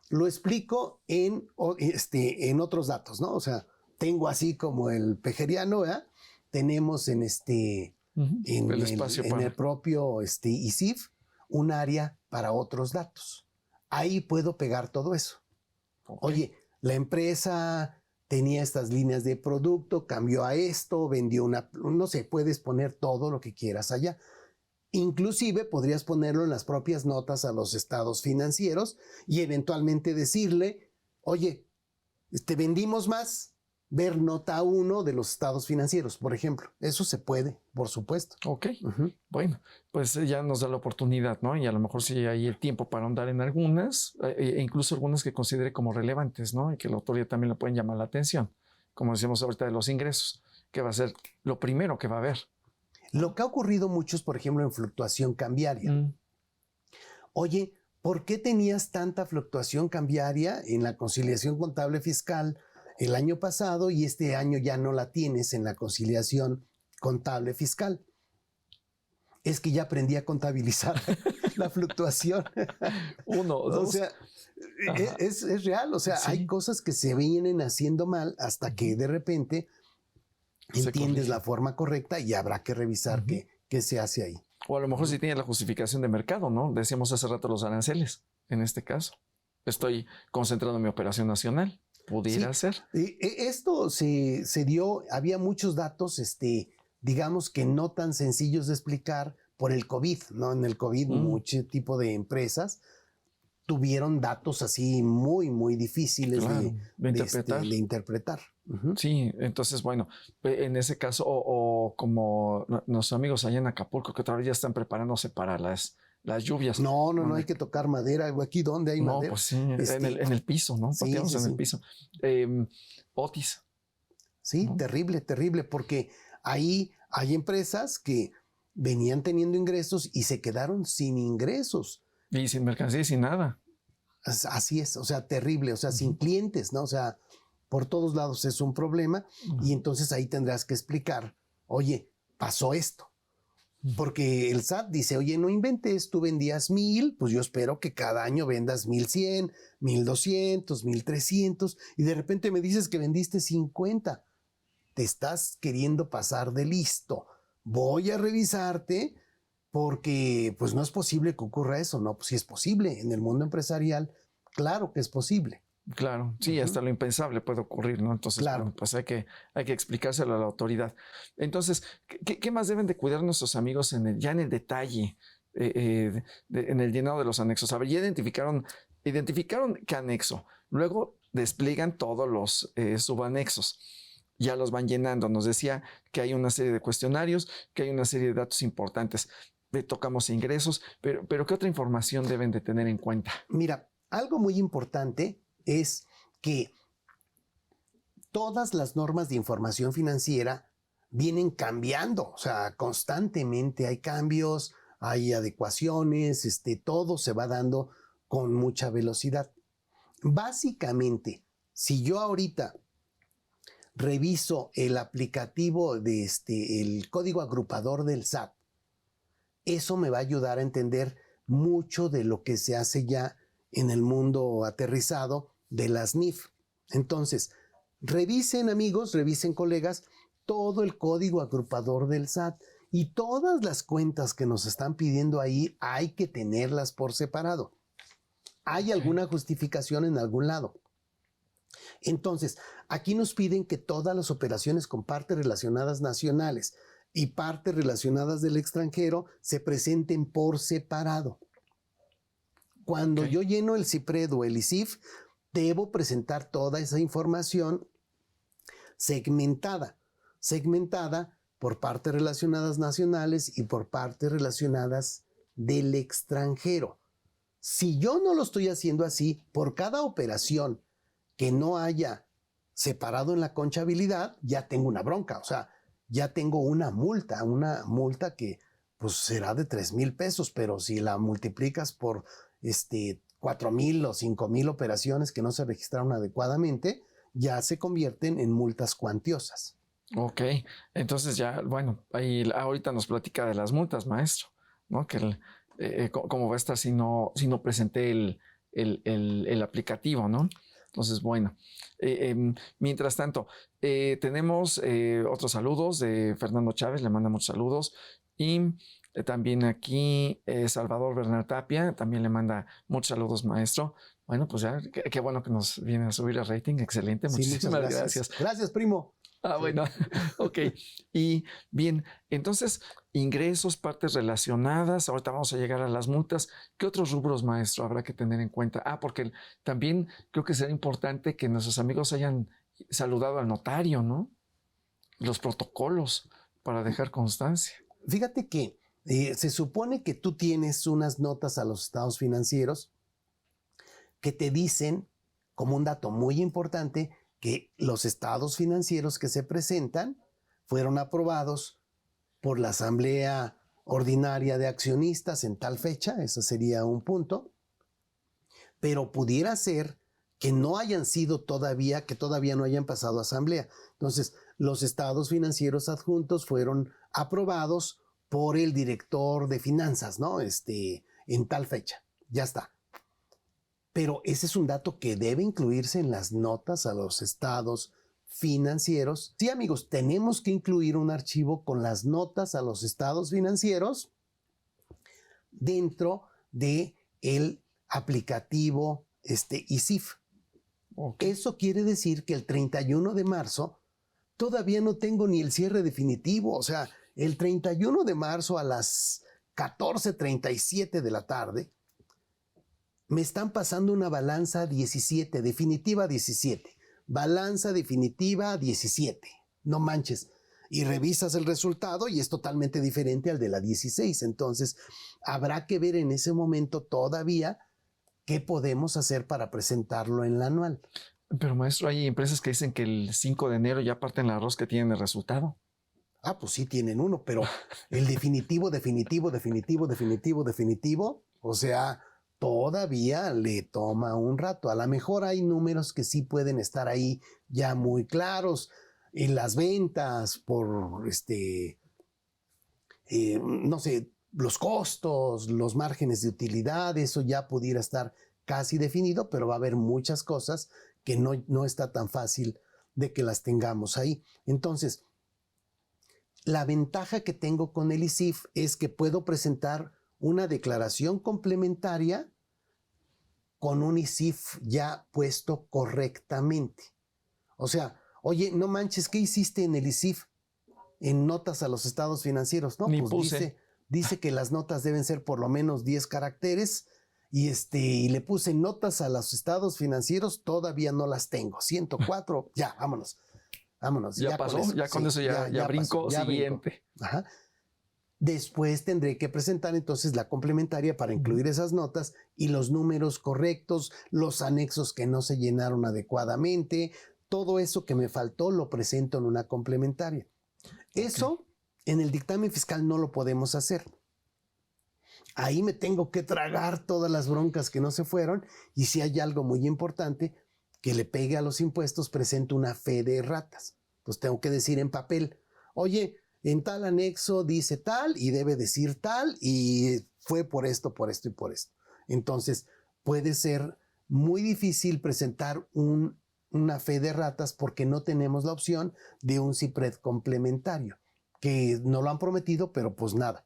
Lo explico en otros datos, ¿no? O sea, tengo así como el pejeriano, ¿verdad? Tenemos en el propio ISIF un área para otros datos. Ahí puedo pegar todo eso. Okay. Oye, la empresa tenía estas líneas de producto, cambió a esto, vendió no sé, puedes poner todo lo que quieras allá. Inclusive podrías ponerlo en las propias notas a los estados financieros y eventualmente decirle, oye, vendimos más, ver nota 1 de los estados financieros, por ejemplo. Eso se puede, por supuesto. Ok, bueno, pues ya nos da la oportunidad, ¿no? Y a lo mejor sí hay el tiempo para ahondar en algunas, e incluso algunas que considere como relevantes, ¿no? Y que la autoridad también le pueden llamar la atención. Como decíamos ahorita de los ingresos, que va a ser lo primero que va a haber. Lo que ha ocurrido mucho es, por ejemplo, en fluctuación cambiaria. Oye, ¿por qué tenías tanta fluctuación cambiaria en la conciliación contable fiscal el año pasado y este año ya no la tienes en la conciliación contable fiscal? Es que ya aprendí a contabilizar la fluctuación. 1, 2. O sea, es real. O sea, sí. Hay cosas que se vienen haciendo mal hasta que de repente entiendes la forma correcta y habrá que revisar qué se hace ahí. O a lo mejor sí tiene la justificación de mercado, ¿no? Decíamos hace rato los aranceles, en este caso. Estoy concentrado en mi operación nacional. Pudiera ser. Esto se dio, había muchos datos, digamos que no tan sencillos de explicar por el COVID, ¿no? En el COVID mucho tipo de empresas tuvieron datos así muy difíciles de interpretar. Sí, entonces, bueno, en ese caso, o como nuestros amigos allá en Acapulco, que otra vez ya están preparándose para las lluvias. No, hay que tocar madera. Aquí, ¿dónde hay madera? No, pues sí, en el piso, ¿no? Sí, en el piso. Otis. Sí, ¿no? Terrible, porque ahí hay empresas que venían teniendo ingresos y se quedaron sin ingresos. Y sin mercancía y sin nada. Así es, o sea, terrible, o sea, sin clientes, ¿no? O sea, por todos lados es un problema y entonces ahí tendrás que explicar, oye, pasó esto. Porque el SAT dice, oye, no inventes, tú vendías 1,000, pues yo espero que cada año vendas 1,100, 1,200, 1,300 y de repente me dices que vendiste 50. Te estás queriendo pasar de listo. Voy a revisarte porque pues no es posible que ocurra eso. No, pues sí es posible. En el mundo empresarial, claro que es posible. Claro, sí, hasta lo impensable puede ocurrir, ¿no? Entonces, Claro. bueno, pues hay que explicárselo a la autoridad. Entonces, ¿qué más deben de cuidar nuestros amigos ya en el detalle, en el llenado de los anexos? A ver, ya identificaron qué anexo, luego despliegan todos los subanexos, ya los van llenando. Nos decía que hay una serie de cuestionarios, que hay una serie de datos importantes. Tocamos ingresos, pero ¿qué otra información deben de tener en cuenta? Mira, algo muy importante es que todas las normas de información financiera vienen cambiando, o sea, constantemente hay cambios, hay adecuaciones, todo se va dando con mucha velocidad. Básicamente, si yo ahorita reviso el aplicativo de el código agrupador del SAT, eso me va a ayudar a entender mucho de lo que se hace ya en el mundo aterrizado de las NIF. Entonces, revisen amigos, revisen colegas, todo el código agrupador del SAT y todas las cuentas que nos están pidiendo ahí hay que tenerlas por separado. ¿Hay alguna justificación en algún lado? Entonces, aquí nos piden que todas las operaciones con partes relacionadas nacionales y partes relacionadas del extranjero se presenten por separado. Cuando yo lleno el CIPRED o el ISIF, debo presentar toda esa información segmentada por partes relacionadas nacionales y por partes relacionadas del extranjero. Si yo no lo estoy haciendo así, por cada operación que no haya separado en la conchabilidad, ya tengo una bronca, o sea, ya tengo una multa que pues será de 3,000 pesos, pero si la multiplicas por 4,000 o 5,000 operaciones que no se registraron adecuadamente, ya se convierten en multas cuantiosas. Ok, entonces ya, bueno, ahí ahorita nos platica de las multas, maestro, ¿no? Que cómo va a estar si no presenté el aplicativo, ¿no? Entonces, bueno, mientras tanto, tenemos otros saludos de Fernando Chávez, le manda muchos saludos, y también aquí Salvador Bernal Tapia también le manda muchos saludos, maestro. Bueno, pues ya, qué bueno que nos viene a subir el rating, excelente, Sí, muchísimas gracias. Gracias, primo. Ah, bueno, ok. Y bien, entonces, ingresos, partes relacionadas, ahorita vamos a llegar a las multas. ¿Qué otros rubros, maestro, habrá que tener en cuenta? Ah, porque también creo que será importante que nuestros amigos hayan saludado al notario, ¿no? Los protocolos para dejar constancia. Fíjate que se supone que tú tienes unas notas a los estados financieros que te dicen, como un dato muy importante, que los estados financieros que se presentan fueron aprobados por la Asamblea Ordinaria de Accionistas en tal fecha, ese sería un punto, pero pudiera ser que no hayan sido todavía, que todavía no hayan pasado a Asamblea. Entonces, los estados financieros adjuntos fueron aprobados por el director de finanzas, ¿no? En tal fecha, ya está. Pero ese es un dato que debe incluirse en las notas a los estados financieros. Sí, amigos, tenemos que incluir un archivo con las notas a los estados financieros dentro de el aplicativo ISIF. Okay. Eso quiere decir que el 31 de marzo todavía no tengo ni el cierre definitivo. O sea, el 31 de marzo a las 14:37 de la tarde, me están pasando una balanza 17, definitiva 17. Balanza definitiva 17. No manches. Y revisas el resultado y es totalmente diferente al de la 16. Entonces, habrá que ver en ese momento todavía qué podemos hacer para presentarlo en la anual. Pero maestro, hay empresas que dicen que el 5 de enero ya parten la rosca que tienen el resultado. Ah, pues sí tienen uno, pero el definitivo, o sea, todavía le toma un rato. A lo mejor hay números que sí pueden estar ahí ya muy claros. En las ventas, por no sé, los costos, los márgenes de utilidad, eso ya pudiera estar casi definido, pero va a haber muchas cosas que no está tan fácil de que las tengamos ahí. Entonces, la ventaja que tengo con el ICIF es que puedo presentar una declaración complementaria con un ICIF ya puesto correctamente. O sea, oye, no manches, ¿qué hiciste en el ICIF? En notas a los estados financieros. No, Ni pues puse. dice que las notas deben ser por lo menos 10 caracteres y le puse notas a los estados financieros, todavía no las tengo. 104, ya, vámonos. Vámonos. Ya pasó, con eso ya brinco, siguiente. Ajá. Después tendré que presentar entonces la complementaria para incluir esas notas y los números correctos, los anexos que no se llenaron adecuadamente, todo eso que me faltó lo presento en una complementaria. Eso en el dictamen fiscal no lo podemos hacer. Ahí me tengo que tragar todas las broncas que no se fueron y si hay algo muy importante que le pegue a los impuestos, presento una fe de erratas. Pues tengo que decir en papel, oye, en tal anexo dice tal y debe decir tal y fue por esto y por esto. Entonces puede ser muy difícil presentar una fe de ratas porque no tenemos la opción de un CIPRED complementario, que no lo han prometido, pero pues nada.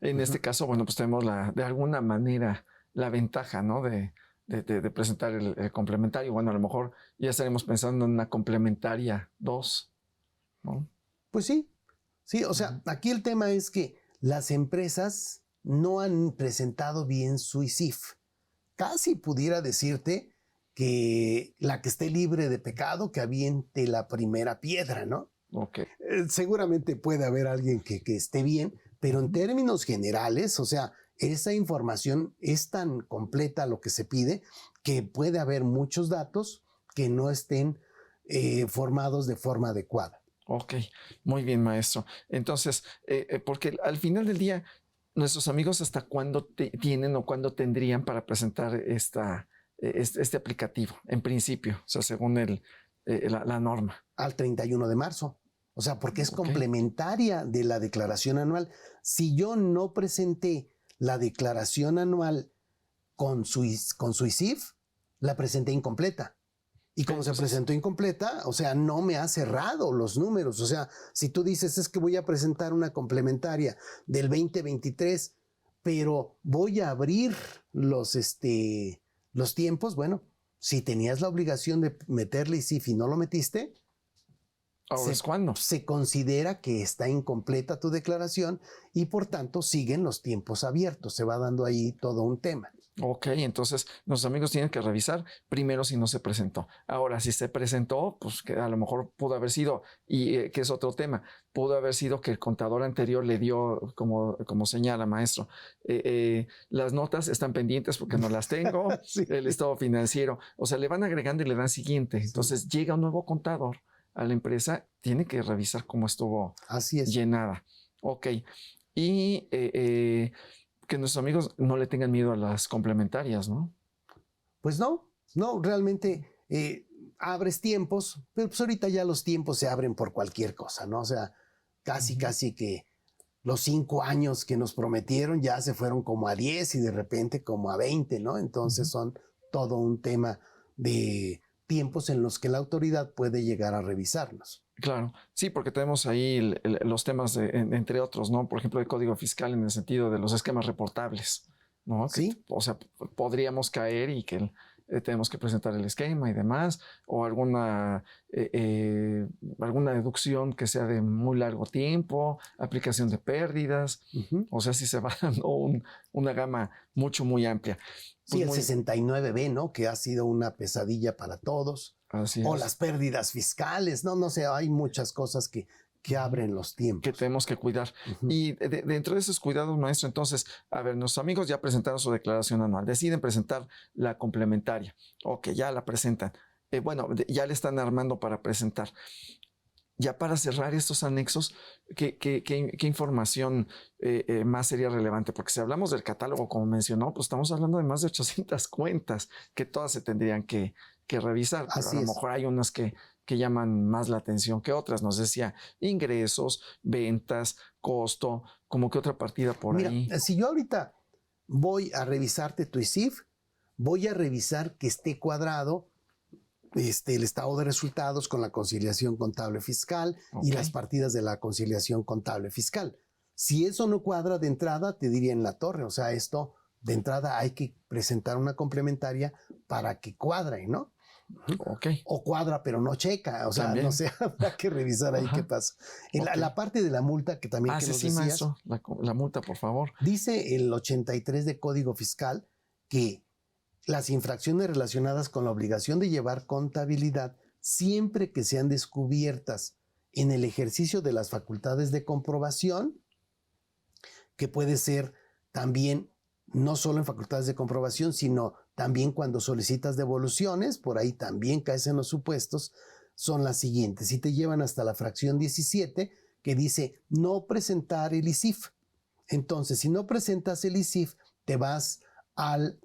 En este caso, bueno, pues tenemos de alguna manera la ventaja, ¿no? De presentar el complementario. Bueno, a lo mejor ya estaremos pensando en una complementaria 2, ¿no? Pues sí, o sea, aquí el tema es que las empresas no han presentado bien su ICIF. Casi pudiera decirte que la que esté libre de pecado, que aviente la primera piedra, ¿no? Ok. Seguramente puede haber alguien que esté bien, pero en términos generales, o sea, esa información es tan completa lo que se pide que puede haber muchos datos que no estén formados de forma adecuada. Ok, muy bien, maestro. Entonces, porque al final del día, nuestros amigos hasta cuándo tienen o cuándo tendrían para presentar este aplicativo, en principio, o sea, según la norma. Al 31 de marzo. O sea, porque es complementaria de la declaración anual. Si yo no presenté la declaración anual con su ICIF, la presenté incompleta. Y como se presentó incompleta, o sea, no me ha cerrado los números. O sea, si tú dices, es que voy a presentar una complementaria del 2023, pero voy a abrir los tiempos, bueno, si tenías la obligación de meterle ICIF y no lo metiste, ¿ahora es cuándo? Se considera que está incompleta tu declaración y por tanto siguen los tiempos abiertos. Se va dando ahí todo un tema. Ok, entonces nuestros amigos tienen que revisar primero si no se presentó. Ahora, si se presentó, pues que a lo mejor pudo haber sido, y que es otro tema, pudo haber sido que el contador anterior le dio, como señala, maestro, las notas están pendientes porque no las tengo, sí. El estado financiero, o sea, le van agregando y le dan siguiente. Entonces llega un nuevo contador a la empresa, tiene que revisar cómo estuvo llenada. Ok, y que nuestros amigos no le tengan miedo a las complementarias, ¿no? Pues no, realmente abres tiempos, pero pues ahorita ya los tiempos se abren por cualquier cosa, ¿no? O sea, casi que los 5 años que nos prometieron ya se fueron como a 10 y de repente como a 20, ¿no? Entonces son todo un tema de tiempos en los que la autoridad puede llegar a revisarnos. Claro, sí, porque tenemos ahí los temas, entre otros, ¿no? Por ejemplo, el código fiscal en el sentido de los esquemas reportables, ¿no? Sí. Que, o sea, podríamos caer y que tenemos que presentar el esquema y demás, o alguna deducción que sea de muy largo tiempo, aplicación de pérdidas, o sea, si se va dando una gama muy amplia. Sí, pues el 69B, ¿no? Que ha sido una pesadilla para todos. Así o es. Las pérdidas fiscales, no sé, hay muchas cosas que abren los tiempos. Que tenemos que cuidar. Y dentro de esos cuidados, maestro, entonces, a ver, nuestros amigos ya presentaron su declaración anual, deciden presentar la complementaria. Ok, ya la presentan. Bueno, ya le están armando para presentar. Ya para cerrar estos anexos, ¿qué información más sería relevante? Porque si hablamos del catálogo, como mencionó, pues estamos hablando de más de 800 cuentas que todas se tendrían que revisar, pero Así a lo es. mejor hay unas que llaman más la atención que otras. Nos decía ingresos, ventas, costo, como que otra partida por Mira, ahí. si yo ahorita voy a revisarte tu ISIF, voy a revisar que esté cuadrado el estado de resultados con la conciliación contable fiscal y las partidas de la conciliación contable fiscal. Si eso no cuadra de entrada, te diría en la torre. O sea, esto de entrada hay que presentar una complementaria para que cuadre, ¿no? Okay. O cuadra pero no checa, o sea, También. no sé, habrá que revisar ahí qué pasa. En la parte de la multa que también que nos decías, maestro, la multa, por favor. dice el 83 de Código Fiscal que las infracciones relacionadas con la obligación de llevar contabilidad, siempre que sean descubiertas en el ejercicio de las facultades de comprobación, que puede ser también no solo en facultades de comprobación, sino también cuando solicitas devoluciones, por ahí también caes en los supuestos, son las siguientes. Y te llevan hasta la fracción 17, que dice no presentar el ISIF. Entonces, si no presentas el ISIF, te vas al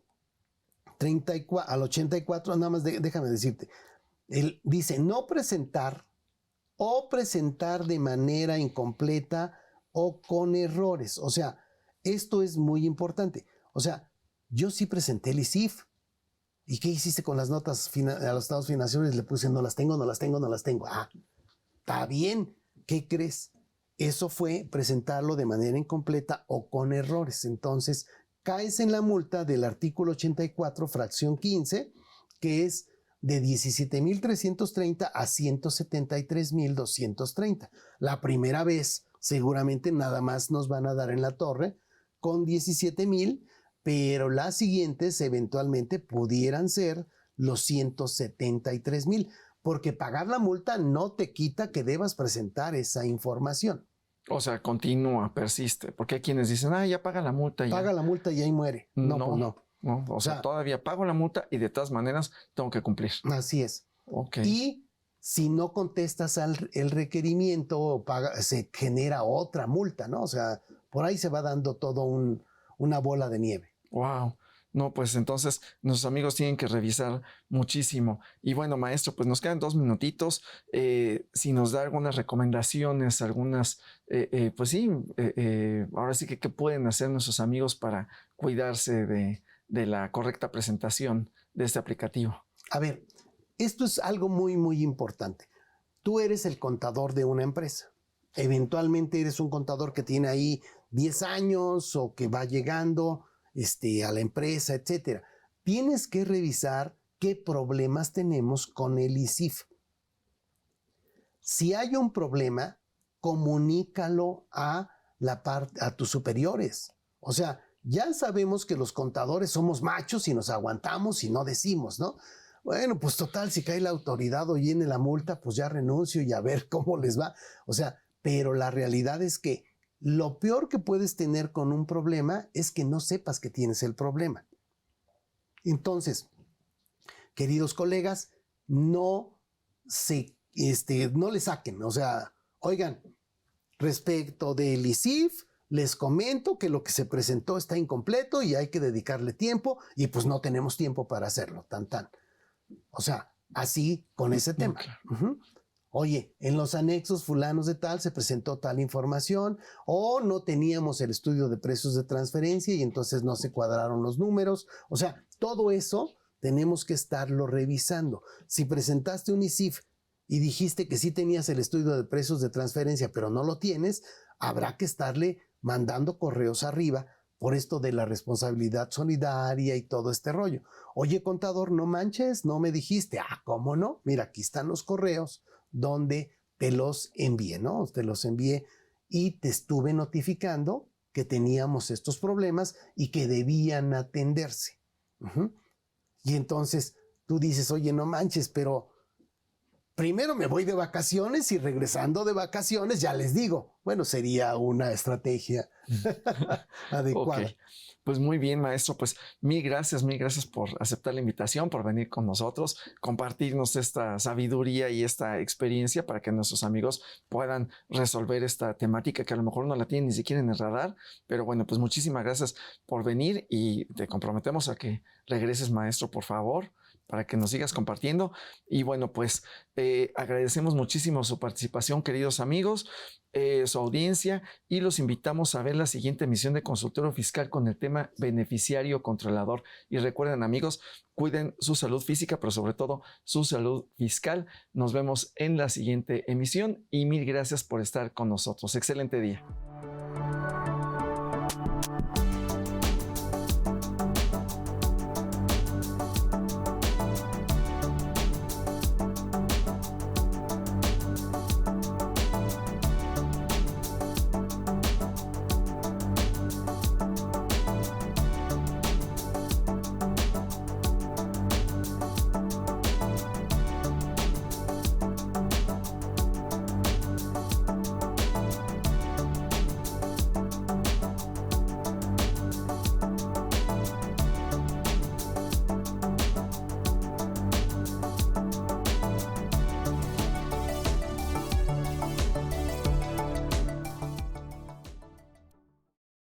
84, nada más déjame decirte. Él dice no presentar o presentar de manera incompleta o con errores. O sea, esto es muy importante. O sea, yo sí presenté el ISIF. ¿Y qué hiciste con las notas a los estados financieros? Le puse no las tengo. Ah, está bien. ¿Qué crees? Eso fue presentarlo de manera incompleta o con errores. Entonces, caes en la multa del artículo 84, fracción 15, que es de 17,330 a 173,230. La primera vez seguramente nada más nos van a dar en la torre con 17,000, pero las siguientes eventualmente pudieran ser los 173,000, porque pagar la multa no te quita que debas presentar esa información. O sea, continúa, persiste, porque hay quienes dicen, ya paga la multa. Paga la multa y ahí muere. No, pues no. O sea, todavía pago la multa y de todas maneras tengo que cumplir. Así es. Okay. Y si no contestas el requerimiento, se genera otra multa, ¿no? O sea, por ahí se va dando todo una bola de nieve. Wow. No, pues entonces nuestros amigos tienen que revisar muchísimo. Y bueno, maestro, pues nos quedan 2 minutitos. Si nos da algunas recomendaciones, algunas, pues sí, ahora sí que qué pueden hacer nuestros amigos para cuidarse de la correcta presentación de este aplicativo. A ver, esto es algo muy, muy importante. Tú eres el contador de una empresa. Eventualmente eres un contador que tiene ahí 10 años o que va llegando a la empresa, etcétera. Tienes que revisar qué problemas tenemos con el ISIF. Si hay un problema, comunícalo a tus superiores. O sea, ya sabemos que los contadores somos machos y nos aguantamos y no decimos, ¿no? Bueno, pues total, si cae la autoridad o viene la multa, pues ya renuncio y a ver cómo les va. O sea, pero la realidad es que lo peor que puedes tener con un problema es que no sepas que tienes el problema. Entonces, queridos colegas, no le saquen. O sea, oigan, respecto del ISIF, les comento que lo que se presentó está incompleto y hay que dedicarle tiempo y pues no tenemos tiempo para hacerlo, tan. O sea, así con ese tema. Claro. Oye, en los anexos fulanos de tal se presentó tal información o no teníamos el estudio de precios de transferencia y entonces no se cuadraron los números. O sea, todo eso tenemos que estarlo revisando. Si presentaste un ISIF y dijiste que sí tenías el estudio de precios de transferencia, pero no lo tienes, habrá que estarle mandando correos arriba por esto de la responsabilidad solidaria y todo este rollo. Oye, contador, no manches, no me dijiste. ¿Cómo no? Mira, aquí están los correos donde te los envié, ¿no? Te los envié y te estuve notificando que teníamos estos problemas y que debían atenderse. Y entonces tú dices, oye, no manches, pero primero me voy de vacaciones y regresando de vacaciones ya les digo, bueno, sería una estrategia adecuada. Ok, pues muy bien, maestro. Pues mil gracias por aceptar la invitación, por venir con nosotros, compartirnos esta sabiduría y esta experiencia para que nuestros amigos puedan resolver esta temática que a lo mejor no la tienen ni siquiera en el radar. Pero bueno, pues muchísimas gracias por venir y te comprometemos a que regreses, maestro, por favor, para que nos sigas compartiendo. Y bueno, pues agradecemos muchísimo su participación, queridos amigos, su audiencia, y los invitamos a ver la siguiente emisión de Consultorio Fiscal con el tema beneficiario controlador. Y recuerden, amigos, cuiden su salud física, pero sobre todo su salud fiscal. Nos vemos en la siguiente emisión y mil gracias por estar con nosotros. Excelente día.